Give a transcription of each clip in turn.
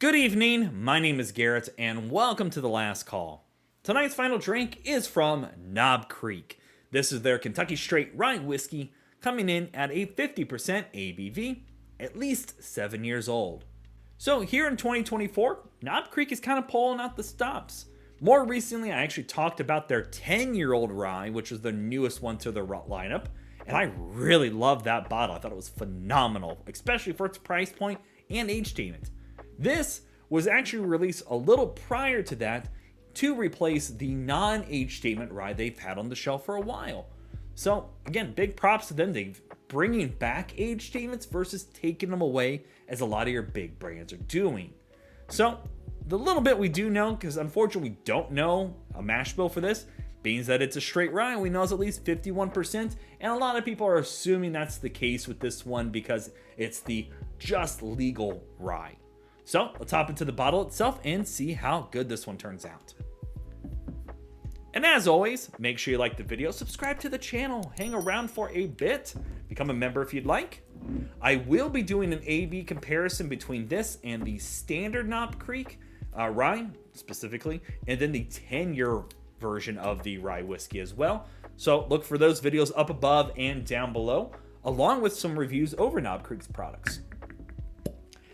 Good evening, my name is Garrett, and welcome to The Last Call. Tonight's final drink is from Knob Creek. This is their Kentucky Straight Rye Whiskey, coming in at a 50% ABV, at least 7 years old. So here in 2024, Knob Creek is kind of pulling out the stops. More recently, I actually talked about their 10-year-old rye, which was the newest one to the lineup, and I really loved that bottle. I thought it was phenomenal, especially for its price point and age statement. This was actually released a little prior to that to replace the non-age statement rye they've had on the shelf for a while. So again, big props to them. They're bringing back age statements versus taking them away, as a lot of your big brands are doing. So the little bit we do know, because unfortunately we don't know a mash bill for this, being that it's a straight rye, we know it's at least 51%, and a lot of people are assuming that's the case with this one because it's the just legal rye. So let's hop into the bottle itself and see how good this one turns out. And as always, make sure you like the video, subscribe to the channel, hang around for a bit, become a member if you'd like. I will be doing an A/B comparison between this and the standard Knob Creek rye specifically, and then the 10-year version of the rye whiskey as well. So look for those videos up above and down below, along with some reviews over Knob Creek's products.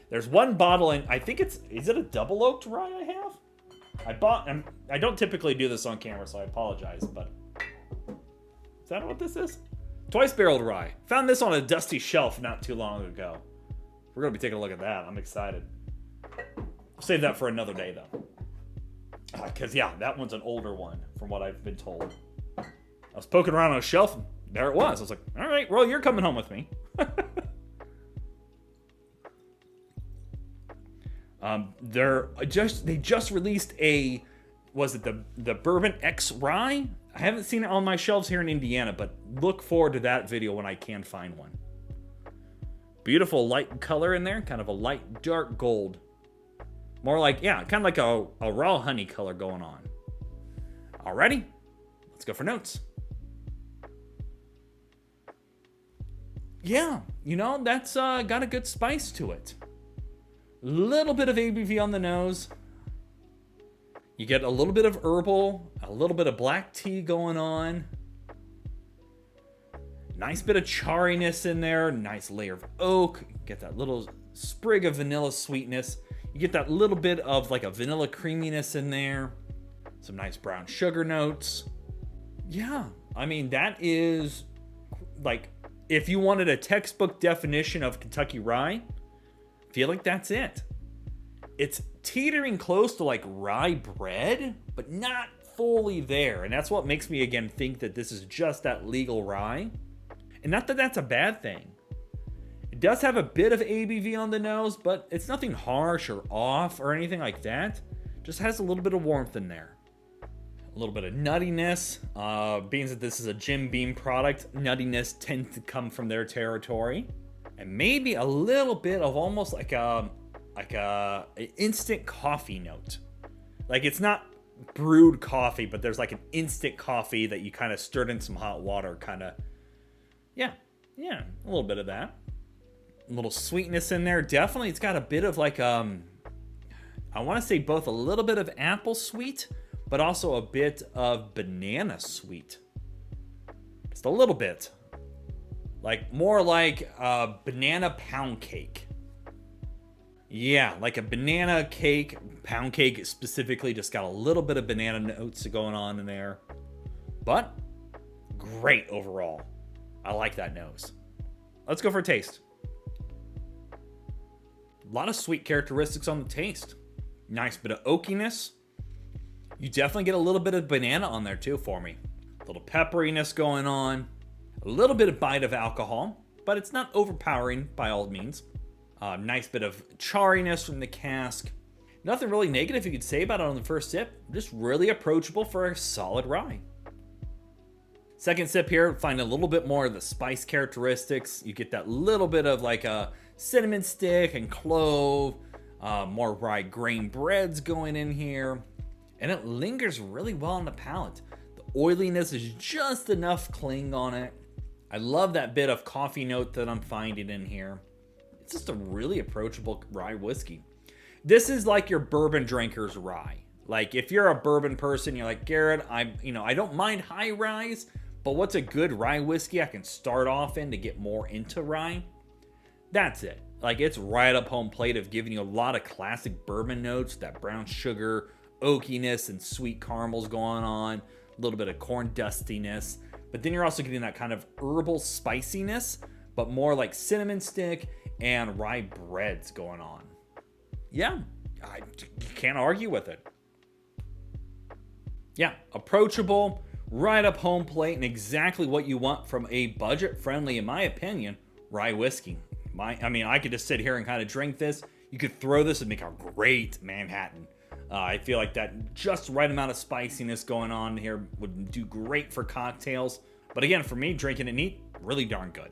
There's one bottle, and I think is it a double oaked rye I have? I don't typically do this on camera, so I apologize, but is that what this is? Twice barreled rye. Found this on a dusty shelf not too long ago. We're going to be taking a look at that. I'm excited. I'll save that for another day, though. Because, yeah, that one's an older one, from what I've been told. I was poking around on a shelf, and there it was. I was like, all right, well, you're coming home with me. They just released the Bourbon X Rye? I haven't seen it on my shelves here in Indiana, but look forward to that video when I can find one. Beautiful light color in there, kind of a light dark gold. More like, yeah, kind of like a raw honey color going on. Alrighty, let's go for notes. Yeah, that's got a good spice to it. Little bit of ABV on the nose. You get a little bit of herbal, a little bit of black tea going on. Nice bit of chariness in there. Nice layer of oak. You get that little sprig of vanilla sweetness. You get that little bit of like a vanilla creaminess in there. Some nice brown sugar notes. Yeah, I mean, that is like, if you wanted a textbook definition of Kentucky rye, I feel like that's it. It's teetering close to like rye bread, but not fully there. And that's what makes me again think that this is just that legal rye. And not that that's a bad thing. It does have a bit of ABV on the nose, but it's nothing harsh or off or anything like that. Just has a little bit of warmth in there. A little bit of nuttiness. Being that this is a Jim Beam product, nuttiness tends to come from their territory. And maybe a little bit of almost like a instant coffee note. Like, it's not brewed coffee, but there's like an instant coffee that you kind of stirred in some hot water, kind of. Yeah, a little bit of that. A little sweetness in there. Definitely, it's got a bit of like I want to say both a little bit of apple sweet, but also a bit of banana sweet. Just a little bit. Like, more like a banana pound cake. Yeah, like a banana cake, pound cake specifically, just got a little bit of banana notes going on in there. But, great overall. I like that nose. Let's go for a taste. A lot of sweet characteristics on the taste. Nice bit of oakiness. You definitely get a little bit of banana on there too for me. A little pepperiness going on. A little bit of bite of alcohol, but it's not overpowering by all means. Nice bit of chariness from the cask. Nothing really negative you could say about it on the first sip. Just really approachable for a solid rye. Second sip here, find a little bit more of the spice characteristics. You get that little bit of like a cinnamon stick and clove. More rye grain breads going in here. And it lingers really well on the palate. The oiliness is just enough cling on it. I love that bit of coffee note that I'm finding in here. It's just a really approachable rye whiskey. This is like your bourbon drinker's rye. Like if you're a bourbon person, you're like, Garrett, I don't mind high ryes, but what's a good rye whiskey I can start off in to get more into rye? That's it. Like it's right up home plate of giving you a lot of classic bourbon notes, that brown sugar, oakiness, and sweet caramels going on, a little bit of corn dustiness. But then you're also getting that kind of herbal spiciness, but more like cinnamon stick and rye breads going on. Yeah, you can't argue with it. Yeah, approachable, right up home plate, and exactly what you want from a budget-friendly, in my opinion, rye whiskey. I could just sit here and kind of drink this. You could throw this and make a great Manhattan. I feel like that just right amount of spiciness going on here would do great for cocktails. But again, for me, drinking it neat, really darn good.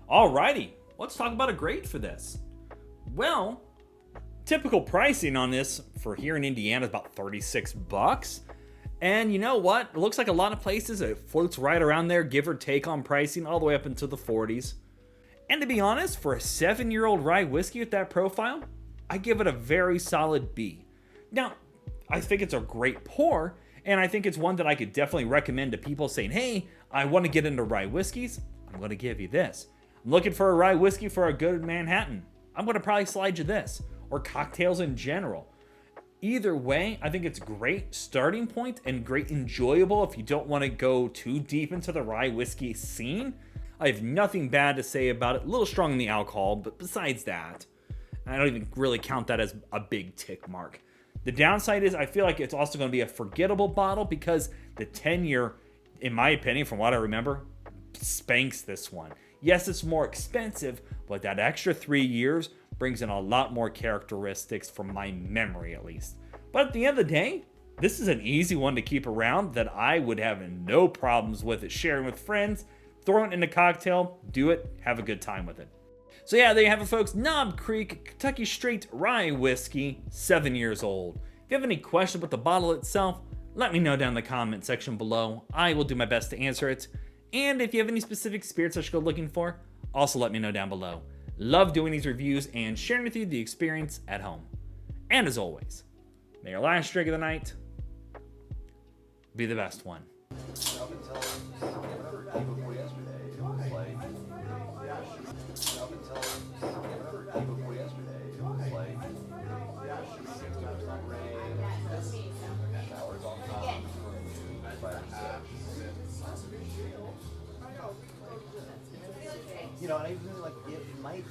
Alrighty, let's talk about a grade for this. Well, typical pricing on this for here in Indiana is about $36. And you know what? It looks like a lot of places it floats right around there, give or take on pricing, all the way up into the 40s. And to be honest, for a 7-year-old rye whiskey with that profile, I give it a very solid B. Now, I think it's a great pour, and I think it's one that I could definitely recommend to people saying, hey, I want to get into rye whiskeys. I'm going to give you this. I'm looking for a rye whiskey for a good Manhattan. I'm going to probably slide you this, or cocktails in general. Either way, I think it's great starting point and great enjoyable if you don't want to go too deep into the rye whiskey scene. I have nothing bad to say about it. A little strong in the alcohol, but besides that, I don't even really count that as a big tick mark. The downside is I feel like it's also going to be a forgettable bottle because the 10-year, in my opinion, from what I remember, spanks this one. Yes, it's more expensive, but that extra 3 years brings in a lot more characteristics from my memory, at least. But at the end of the day, this is an easy one to keep around that I would have no problems with it sharing with friends, throwing it in a cocktail, do it, have a good time with it. So yeah, there you have it, folks. Knob Creek Kentucky Straight Rye Whiskey, 7 years old. If you have any questions about the bottle itself, let me know down in the comment section below. I will do my best to answer it. And if you have any specific spirits I should go looking for, also let me know down below. Love doing these reviews and sharing with you the experience at home. And as always, may your last drink of the night be the best one. You know, and I even like it might